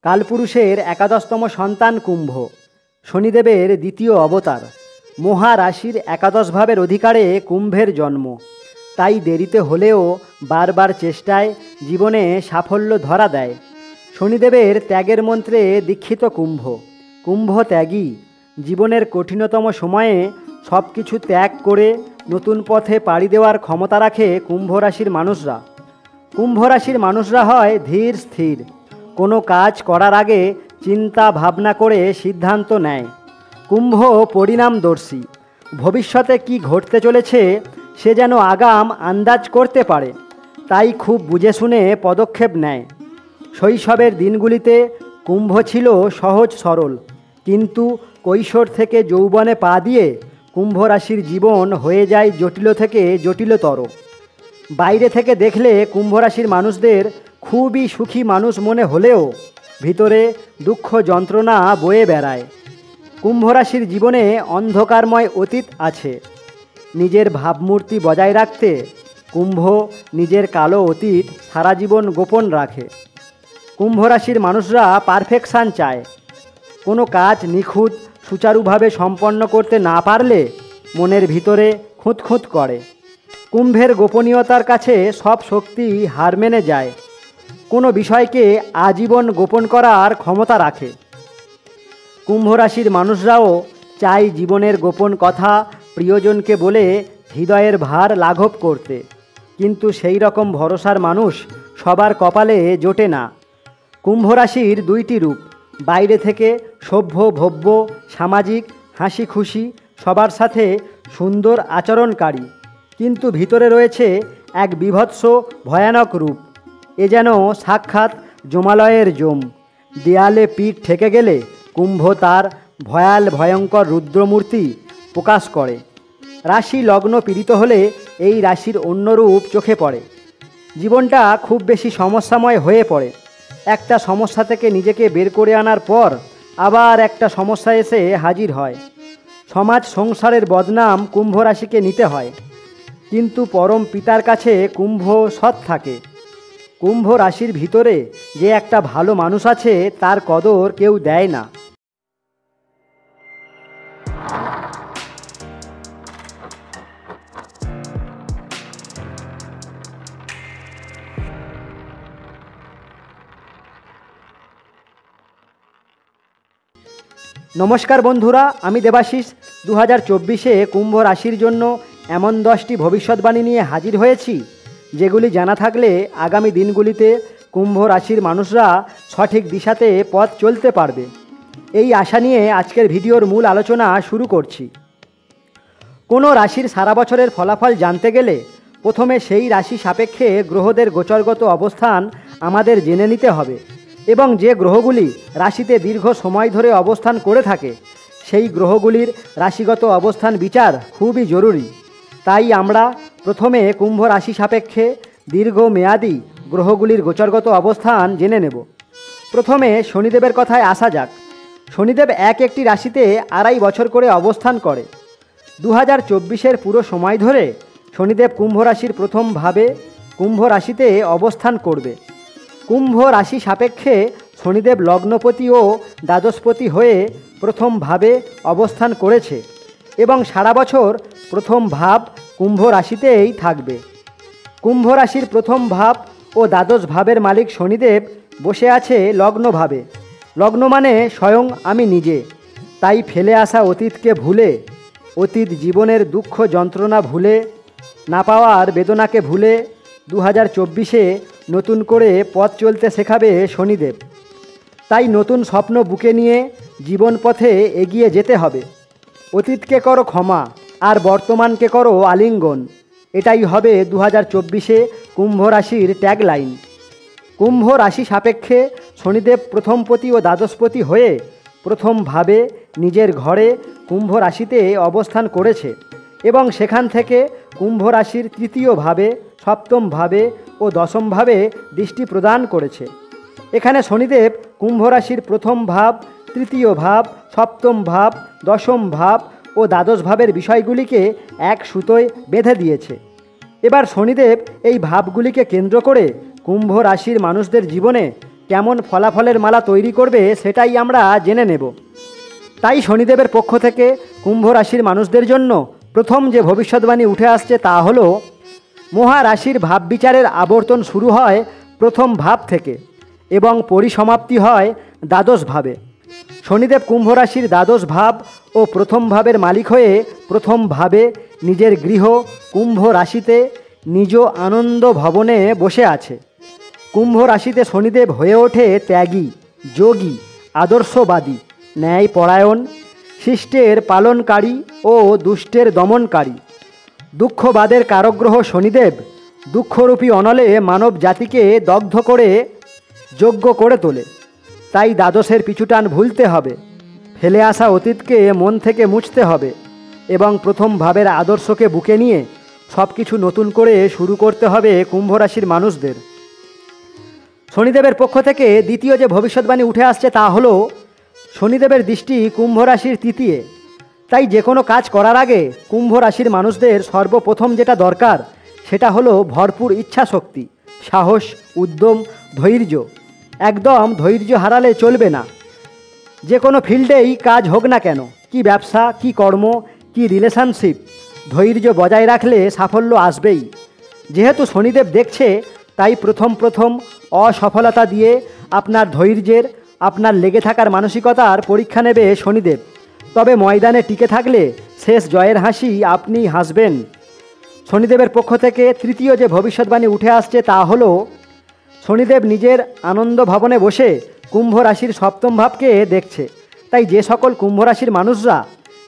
কালপুরুষের একাদশতম সন্তান কুম্ভ, শনিদেবের দ্বিতীয় অবতার। মহারাশির একাদশ ভাবের অধিকারে কুম্ভের জন্ম। তাই দেরিতে হলেও বারবার চেষ্টায় জীবনে সাফল্য ধরা দেয়। শনিদেবের ত্যাগের মন্ত্রে দীক্ষিত কুম্ভ। কুম্ভ ত্যাগী। জীবনের কঠিনতম সময়ে সব কিছু ত্যাগ করে নতুন পথে পাড়ি দেওয়ার ক্ষমতা রাখে কুম্ভ রাশির মানুষরা। কুম্ভ রাশির মানুষরা হয় ধীর স্থির। কোনো কাজ করার আগে চিন্তা ভাবনা করে সিদ্ধান্ত নেয়। কুম্ভ পরিণামদর্শী। ভবিষ্যতে কি ঘটতে চলেছে সে যেন আগাম আন্দাজ করতে পারে, তাই খুব বুঝে শুনে পদক্ষেপ নেয়। শৈশবের দিনগুলিতে কুম্ভ ছিল সহজ সরল, কিন্তু কৈশোর থেকে যৌবনে পা দিয়ে কুম্ভ রাশির জীবন হয়ে যায় জটিল থেকে জটিলতর। বাইরে থেকে দেখলে কুম্ভ রাশির মানুষদের খুবই সুখী মানুষ মনে হলেও ভিতরে দুঃখ যন্ত্রণা বয়ে বেড়ায়। কুম্ভ রাশির জীবনে অন্ধকারময় অতীত আছে। নিজের ভাবমূর্তি বজায় রাখতে কুম্ভ নিজের কালো অতীত সারা জীবন গোপন রাখে। কুম্ভ রাশির মানুষরা পারফেকশান চায়। কোনো কাজ নিখুঁত সুচারুভাবে সম্পন্ন করতে না পারলে মনের ভিতরে খুঁতখুঁত করে। কুম্ভের গোপনীয়তার কাছে সব শক্তি হার মেনে যায়। কোনো বিষয়কে আজীবন গোপন করার ক্ষমতা রাখে। কুম্ভ রাশির মানুষরাও চায় জীবনের গোপন কথা প্রিয়জনকে বলে হৃদয়ের ভার লাঘব করতে, কিন্তু সেই রকম ভরসার মানুষ সবার কপালে জোটে না। কুম্ভ রাশির দুইটি রূপ। বাইরে থেকে সভ্য ভব্য, সামাজিক, হাসি খুশি, সবার সাথে সুন্দর আচরণকারী, কিন্তু ভিতরে রয়েছে এক বীভৎস ভয়ানক রূপ। এ যেন সাক্ষাৎ জমালয়ের জম। দেয়ালে পিঠ ঠেকে গেলে কুম্ভ তার ভয়ঙ্কর রুদ্রমূর্তি প্রকাশ করে। রাশি লগ্ন পীড়িত হলে এই রাশির অন্য রূপ চোখে পড়ে। জীবনটা খুব বেশি সমস্যাময় হয়ে পড়ে। একটা সমস্যা থেকে নিজেকে বের করে আনার পর আবার একটা সমস্যা এসে হাজির হয়। সমাজ সংসারের বদনাম কুম্ভ রাশিকে নিতে হয়, কিন্তু পরম পিতার কাছে কুম্ভ সৎ থাকে। কুম্ভ রাশির ভিতরে যে একটা ভালো মানুষ আছে তার কদর কেউ দেয় না। নমস্কার বন্ধুরা, আমি দেবাশিস 2024-এ কুম্ভ রাশির জন্য এমন 10টি ভবিষ্যৎবাণী নিয়ে হাজির হয়েছি, যেগুলি জানা থাকলে আগামী দিনগুলিতে কুম্ভ রাশির মানুষরা সঠিক দিশাতে পথ চলতে পারবে। এই আশা নিয়ে আজকের ভিডিওর মূল আলোচনা শুরু করছি। কোনো রাশির সারা বছরের ফলাফল জানতে গেলে প্রথমে সেই রাশি সাপেক্ষে গ্রহদের গোচরগত অবস্থান আমাদের জেনে নিতে হবে, এবং যে গ্রহগুলি রাশিতে দীর্ঘ সময় ধরে অবস্থান করে থাকে সেই গ্রহগুলির রাশিগত অবস্থান বিচার খুবই জরুরি। তাই আমরা প্রথমে কুম্ভ রাশি সাপেক্ষে দীর্ঘমেয়াদী গ্রহগুলির গোচরগত অবস্থান জেনে নেব। প্রথমে শনিদেবের কথায় আসা যাক। শনিদেব একটি রাশিতে 2.5 বছর করে অবস্থান করে। 2024-এর পুরো সময় ধরে শনিদেব কুম্ভ রাশির প্রথম ভাবে কুম্ভ রাশিতে অবস্থান করবে। কুম্ভ রাশি সাপেক্ষে শনিদেব লগ্নপতি ও দ্বাদশপতি হয়ে প্রথম ভাবে অবস্থান করেছে, এবং সারা বছর প্রথম ভাব কুম্ভ রাশিতেই থাকবে। কুম্ভ রাশির প্রথম ভাব ও দ্বাদশ ভাবের মালিক শনিদেব বসে আছে লগ্নভাবে। লগ্ন মানে স্বয়ং আমি নিজে। তাই ফেলে আসা অতীতকে ভুলে, অতীত জীবনের দুঃখ যন্ত্রণা ভুলে, না পাওয়ার বেদনাকে ভুলে 2024-এ নতুন করে পথ চলতে শেখাবে শনিদেব। তাই নতুন স্বপ্ন বুকে নিয়ে জীবন পথে এগিয়ে যেতে হবে। অতীতকে করো ক্ষমা, আর বর্তমানকে করো আলিঙ্গন। এটাই হবে 2024-এ কুম্ভ রাশির ট্যাগলাইন। কুম্ভ রাশি সাপেক্ষে শনিদেব প্রথমপতি ও দ্বাদশপতি হয়ে প্রথম ভাবে নিজের ঘরে কুম্ভ রাশিতে অবস্থান করেছে, এবং সেখান থেকে কুম্ভ রাশির তৃতীয় ভাবে, সপ্তম ভাবে ও দশম ভাবে দৃষ্টি প্রদান করেছে। এখানে শনিদেব কুম্ভ রাশির প্রথম ভাব, তৃতীয় ভাব, সপ্তম ভাব, দশম ভাব ও দ্বাদশ ভাবের বিষয়গুলিকে এক সুতোয় বেঁধে দিয়েছে। এবার শনিদেব এই ভাবগুলিকে কেন্দ্র করে কুম্ভ রাশির মানুষদের জীবনে কেমন ফলাফলের মালা তৈরি করবে সেটাই আমরা জেনে নেব। তাই শনিদেবের পক্ষ থেকে কুম্ভ রাশির মানুষদের জন্য প্রথম যে ভবিষ্যৎবাণী উঠে আসছে তা হলো মহারাশির ভাব বিচারের আবর্তন শুরু হয় প্রথম ভাব থেকে এবং পরিসমাপ্তি হয় দ্বাদশ ভাবে। শনিদেব কুম্ভ রাশির দ্বাদশ ভাব ও প্রথম ভাবের মালিক হয়ে প্রথম ভাবে নিজের গৃহ কুম্ভ রাশিতে নিজ আনন্দ ভবনে বসে আছে। কুম্ভ রাশিতে শনিদেব হয়ে ওঠে ত্যাগী, যোগী, আদর্শবাদী, ন্যায়পরায়ণ, শিষ্টের পালনকারী ও দুষ্টের দমনকারী। দুঃখবাদের কারগ্রহ শনিদেব দুঃখরূপী অনলে মানব জাতিকে দগ্ধ করে যোগ্য করে তোলে। তাই দ্বাদশের পিছুটান ভুলতে হবে, ফেলে আসা অতীতকে মন থেকে মুছতে হবে এবং প্রথম ভাবের আদর্শকে বুকে নিয়ে সব কিছু নতুন করে শুরু করতে হবে কুম্ভ রাশির মানুষদের। শনিদেবের পক্ষ থেকে দ্বিতীয় যে ভবিষ্যৎবাণী উঠে আসছে তা হলো শনিদেবের দৃষ্টি কুম্ভ রাশির তৃতীয়। তাই যে কোনো কাজ করার আগে কুম্ভ রাশির মানুষদের সর্বপ্রথম যেটা দরকার সেটা হলো ভরপুর ইচ্ছাশক্তি, সাহস, উদ্যম, ধৈর্য। একদম ধৈর্য হারালে চলবে না। যে কোনো ফিল্ডেই কাজ হোক না কেন, কি ব্যবসা, কি কর্ম, কি রিলেশনশিপ, ধৈর্য বজায় রাখলে সাফল্য আসবেই। যেহেতু শনিদেব দেখছে তাই প্রথম অসফলতা দিয়ে আপনার ধৈর্যের, আপনার লেগে থাকার মানসিকতার পরীক্ষা নেবে শনিদেব। তবে ময়দানে টিকে থাকলে শেষ জয়ের হাসি আপনি হাসবেন। শনিদেবের পক্ষ থেকে তৃতীয় যে ভবিষ্যৎবাণী উঠে আসছে তা হলো শনিদেব নিজের আনন্দ ভবনে বসে কুম্ভ রাশির সপ্তম ভাবকে দেখছে। তাই যে সকল কুম্ভ রাশির মানুষরা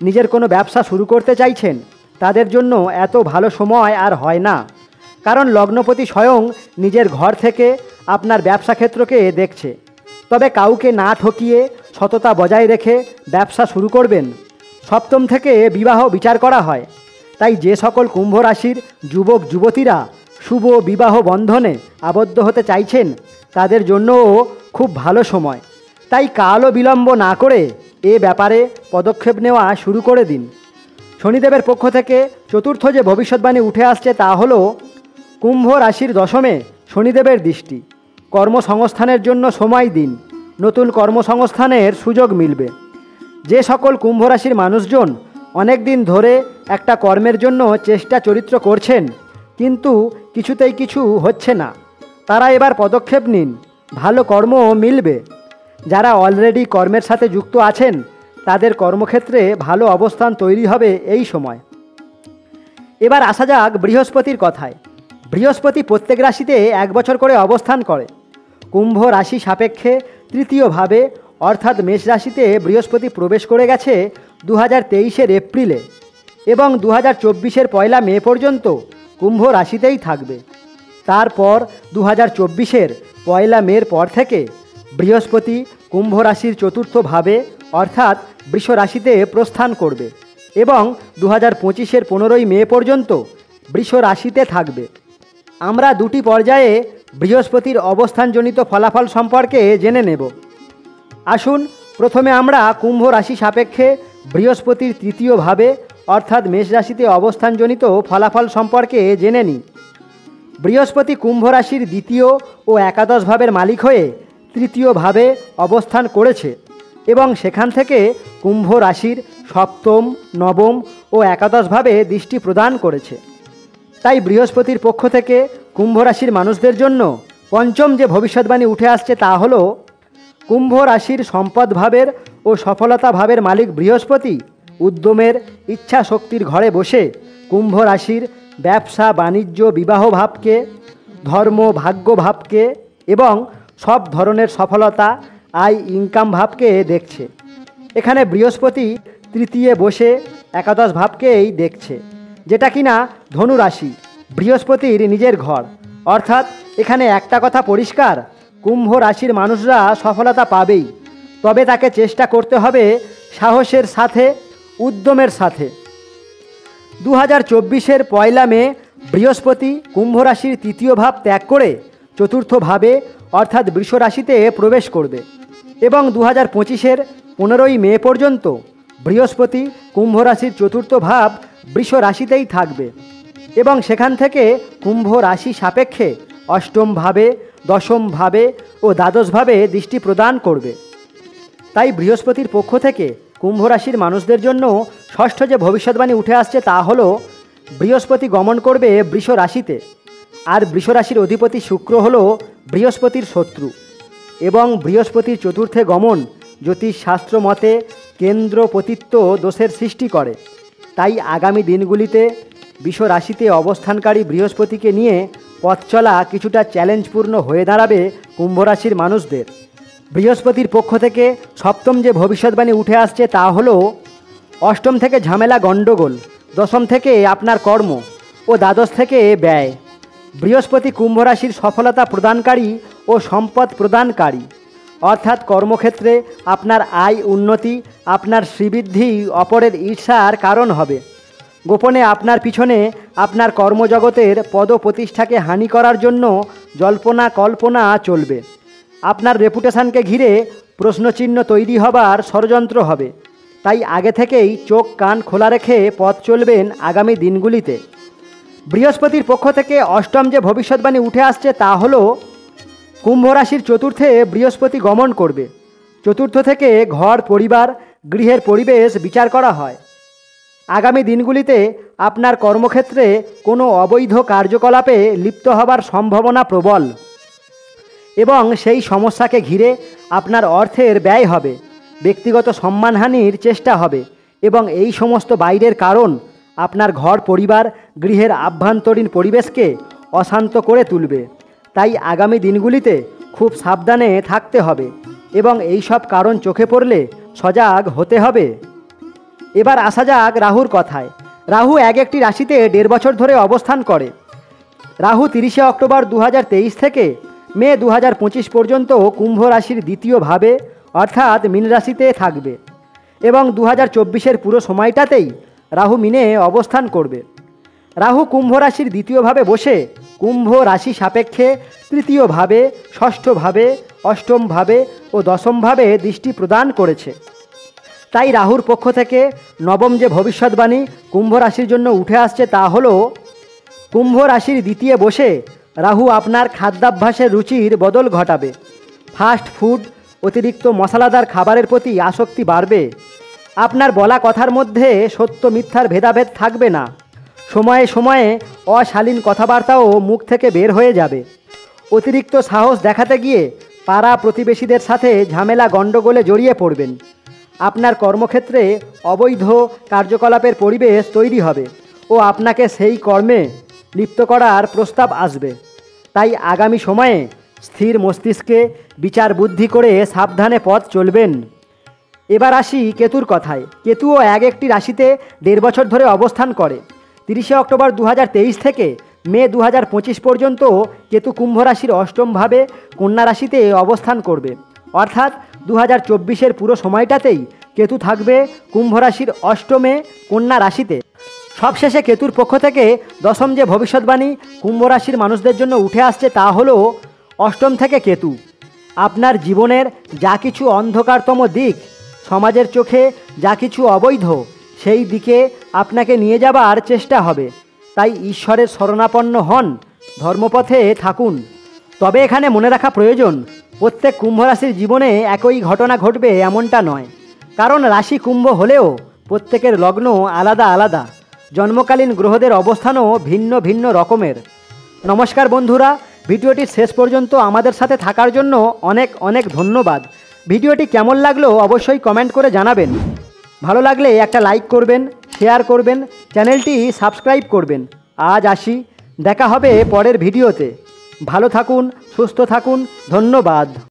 নিজের কোনো ব্যবসা শুরু করতে চাইছেন তাদের জন্য এত ভালো সময় আর হয় না, কারণ লগ্নপতি স্বয়ং নিজের ঘর থেকে আপনার ব্যবসা ক্ষেত্রকে দেখছে। তবে কাউকে না ঠকিয়ে সততা বজায় রেখে ব্যবসা শুরু করবেন। সপ্তম থেকে বিবাহ বিচার করা হয়। তাই যে সকল কুম্ভ রাশির যুবক যুবতীরা শুভ বিবাহ বন্ধনে আবদ্ধ হতে চাইছেন তাদের জন্যও খুব ভালো সময়। তাই কালও বিলম্ব না করে এ ব্যাপারে পদক্ষেপ নেওয়া শুরু করে দিন। শনিদেবের পক্ষ থেকে চতুর্থ যে ভবিষ্যৎবাণী উঠে আসছে তা হলো কুম্ভ রাশির দশমে শনিদেবের দৃষ্টি। কর্মসংস্থানের জন্য সময় দিন, নতুন কর্মসংস্থানের সুযোগ মিলবে। যে সকল কুম্ভ রাশির মানুষজন অনেক দিন ধরে একটা কর্মের জন্য চেষ্টা চরিত্র করছেন কিন্তু কিছুতেই কিছু হচ্ছে না, তারা এবার পদক্ষেপ নিন, ভালো কর্ম মিলবে। যারা অলরেডি কর্মের সাথে যুক্ত আছেন তাদের কর্মক্ষেত্রে ভালো অবস্থান তৈরি হবে এই সময়। এবার আসা যাক বৃহস্পতির কথায়। বৃহস্পতি প্রত্যেক রাশিতে 1 বছর করে অবস্থান করে। কুম্ভ রাশি সাপেক্ষে তৃতীয় ভাবে অর্থাৎ মেষ রাশিতে বৃহস্পতি প্রবেশ করে গেছে 2023 এপ্রিলে এবং 2024 1 মে পর্যন্ত কুম্ভ রাশিতেই থাকবে। তারপর 2024 1 মের পর থেকে বৃহস্পতি কুম্ভ রাশির চতুর্থ ভাবে অর্থাৎ বৃষ রাশিতে প্রস্থান করবে এবং 2025 15 মে পর্যন্ত বৃষ রাশিতে থাকবে। আমরা দুটি পর্যায়ে বৃহস্পতির অবস্থানজনিত ফলাফল সম্পর্কে জেনে নেব। আসুন প্রথমে আমরা কুম্ভ রাশি সাপেক্ষে বৃহস্পতির তৃতীয় ভাবে অর্থাৎ মেষ রাশিতে অবস্থানজনিত ফলাফল সম্পর্কে জেনে নিই। বৃহস্পতি কুম্ভ রাশির দ্বিতীয় ও একাদশ ভাবের মালিক হয়ে তৃতীয় ভাবে অবস্থান করেছে এবং সেখান থেকে কুম্ভ রাশির সপ্তম, নবম ও একাদশ ভাবে দৃষ্টি প্রদান করেছে। তাই বৃহস্পতির পক্ষ থেকে কুম্ভ রাশির মানুষদের জন্য পঞ্চম যে ভবিষ্যৎবাণী উঠে আসছে তা হলো কুম্ভ রাশির সম্পদ ভাবের ও সফলতা ভাবের মালিক বৃহস্পতি উদ্যমের, ইচ্ছা শক্তির ঘরে বসে কুম্ভ রাশির ব্যবসা, বাণিজ্য, বিবাহ ভাবকে, ধর্ম, ভাগ্য ভাবকে এবং সব ধরনের সফলতা, আয়, ইনকাম ভাবকে দেখছে। এখানে বৃহস্পতি তৃতীয় বসে একাদশ ভাবকেই দেখছে, যেটা কিনা ধনু রাশি, বৃহস্পতির নিজের ঘর। অর্থাৎ এখানে একটা কথা পরিষ্কার, কুম্ভ রাশির মানুষরা সফলতা পাবেই, তবে তাকে চেষ্টা করতে হবে সাহসের সাথে, উদ্যমের সাথে। 2024 1 মে বৃহস্পতি কুম্ভ রাশির তৃতীয় ভাব ত্যাগ করে চতুর্থ ভাবে অর্থাৎ বৃষ রাশিতে প্রবেশ করবে এবং 2025 15 মে পর্যন্ত বৃহস্পতি কুম্ভ রাশির চতুর্থ ভাব বৃষ রাশিতেই থাকবে এবং সেখান থেকে কুম্ভ রাশি সাপেক্ষে অষ্টম ভাবে দশমভাবে ও দ্বাদশভাবে দৃষ্টি প্রদান করবে। তাই বৃহস্পতির পক্ষ থেকে কুম্ভ রাশির মানুষদের জন্য ষষ্ঠ যে ভবিষ্যৎবাণী উঠে আসছে তা হলো বৃহস্পতি গমন করবে বৃষ রাশিতে। আর বৃষ রাশির অধিপতি শুক্র হলো বৃহস্পতির শত্রু এবং বৃহস্পতির চতুর্থে গমন জ্যোতিষশাস্ত্র মতে কেন্দ্রপতিত্ব দোষের সৃষ্টি করে। তাই আগামী দিনগুলিতে বৃষ রাশিতে অবস্থানকারী বৃহস্পতিকে নিয়ে পথ চলা কিছুটা চ্যালেঞ্জপূর্ণ হয়ে দাঁড়াবে কুম্ভ রাশির মানুষদের। বৃহস্পতির পক্ষ থেকে সপ্তম যে ভবিষ্যৎবাণী উঠে আসছে তা হলো অষ্টম থেকে ঝামেলা গণ্ডগোল, দশম থেকে আপনার কর্ম ও দ্বাদশ থেকে ব্যয়। বৃহস্পতি কুম্ভ রাশির সফলতা প্রদানকারী ও সম্পদ প্রদানকারী, অর্থাৎ কর্মক্ষেত্রে আপনার আয় উন্নতি, আপনার শ্রীবৃদ্ধি অপরের ঈর্ষার কারণ হবে। গোপনে আপনার পিছনে আপনার কর্মজগতের পদ প্রতিষ্ঠাকে হানি করার জন্য জল্পনা কল্পনা চলবে। আপনার রেপুটেশনকে ঘিরে প্রশ্নচিহ্ন তৈরি হবার ষড়যন্ত্র হবে। তাই আগে থেকেই চোখ কান খোলা রেখে পথ চলবেন আগামী দিনগুলিতে। বৃহস্পতির পক্ষ থেকে অষ্টম যে ভবিষ্যৎবাণী উঠে আসছে তা হলো কুম্ভ রাশির চতুর্থে বৃহস্পতি গমন করবে। চতুর্থ থেকে ঘর, পরিবার, গৃহের পরিবেশ বিচার করা হয়। আগামী দিনগুলিতে আপনার কর্মক্ষেত্রে কোনো অবৈধ কার্যকলাপে লিপ্ত হবার সম্ভাবনা প্রবল এবং সেই সমস্যাকে ঘিরে আপনার অর্থের ব্যয় হবে, ব্যক্তিগত সম্মানহানির চেষ্টা হবে এবং এই সমস্ত বাইরের কারণ আপনার ঘর, পরিবার, গৃহের আভ্যন্তরীণ পরিবেশকে অশান্ত করে তুলবে। তাই আগামী দিনগুলিতে খুব সাবধানে থাকতে হবে এবং এই সব কারণ চোখে পড়লে সজাগ হতে হবে। এবার আসা যাক রাহুর কথায়। রাহু একটি রাশিতে 1.5 বছর ধরে অবস্থান করে। রাহু 30শে অক্টোবর 2023 থেকে মে 2025 পর্যন্ত কুম্ভ রাশির দ্বিতীয় ভাবে অর্থাৎ মীন রাশিতে থাকবে এবং 2024-এর পুরো সময়টাতেই রাহু মীনে অবস্থান করবে। রাহু কুম্ভ রাশির দ্বিতীয় ভাবে বসে কুম্ভ রাশি সাপেক্ষে তৃতীয় ভাবে, ষষ্ঠ ভাবে, অষ্টম ভাবে ও দশম ভাবে দৃষ্টি প্রদান করেছে। তাই রাহুর পক্ষ থেকে নবম যে ভবিষ্যৎবাণী কুম্ভ রাশির জন্য উঠে আসছে তা হলো কুম্ভ রাশির দ্বিতীয় বসে রাহু আপনার খাদ্যাভ্যাসের রুচির বদল ঘটাবে। ফাস্ট ফুড, অতিরিক্ত মশলাদার খাবারের প্রতি আসক্তি বাড়বে। আপনার বলা কথার মধ্যে সত্য মিথ্যার ভেদাভেদ থাকবে না। সময়ে সময়ে অশালীন কথাবার্তাও মুখ থেকে বের হয়ে যাবে। অতিরিক্ত সাহস দেখাতে গিয়ে পাড়া প্রতিবেশীদের সাথে ঝামেলা গণ্ডগোলে জড়িয়ে পড়বেন। আপনার কর্মক্ষেত্রে অবৈধ কার্যকলাপের পরিবেশ তৈরি হবে ও আপনাকে সেই কর্মে লিপ্ত করার প্রস্তাব আসবে। তাই আগামী সময়ে স্থির মস্তিষ্কে বিচার বুদ্ধি করে সাবধানে পথ চলবেন। এবার আসি কেতুর কথায়। কেতুও একটি রাশিতে 1.5 বছর ধরে অবস্থান করে। 30শে অক্টোবর 2023 থেকে মে 2025 পর্যন্ত কেতু কুম্ভ রাশির অষ্টম ভাবে কন্যা রাশিতে অবস্থান করবে। অর্থাৎ 2024-এর পুরো সময়টাতেই কেতু থাকবে কুম্ভ রাশির অষ্টমে কন্যা রাশিতে। সবশেষে কেতুর পক্ষ থেকে দশম যে ভবিষ্যৎবাণী কুম্ভ রাশির মানুষদের জন্য উঠে আসছে তা হলো অষ্টম থেকে কেতু আপনার জীবনের যা কিছু অন্ধকারতম দিক, সমাজের চোখে যা কিছু অবৈধ, সেই দিকে আপনাকে নিয়ে যাবার চেষ্টা হবে। তাই ঈশ্বরের শরণাপন্ন হন, ধর্মপথে থাকুন। তবে এখানে মনে রাখা প্রয়োজন, প্রত্যেক কুম্ভ রাশির জীবনে একই ঘটনা ঘটবে এমনটা নয়, কারণ রাশি কুম্ভ হলেও প্রত্যেকের লগ্ন আলাদা আলাদা, জন্মকালীন গ্রহদের অবস্থানও ভিন্ন ভিন্ন রকমের। নমস্কার বন্ধুরা, ভিডিওটির শেষ পর্যন্ত আমাদের সাথে থাকার জন্য অনেক অনেক ধন্যবাদ। ভিডিওটি কেমন লাগলো অবশ্যই কমেন্ট করে জানাবেন। ভালো লাগলে একটা লাইক করবেন, শেয়ার করবেন, চ্যানেলটি সাবস্ক্রাইব করবেন। আজ আসি, দেখা হবে পরের ভিডিওতে। ভালো থাকুন, সুস্থ থাকুন, ধন্যবাদ।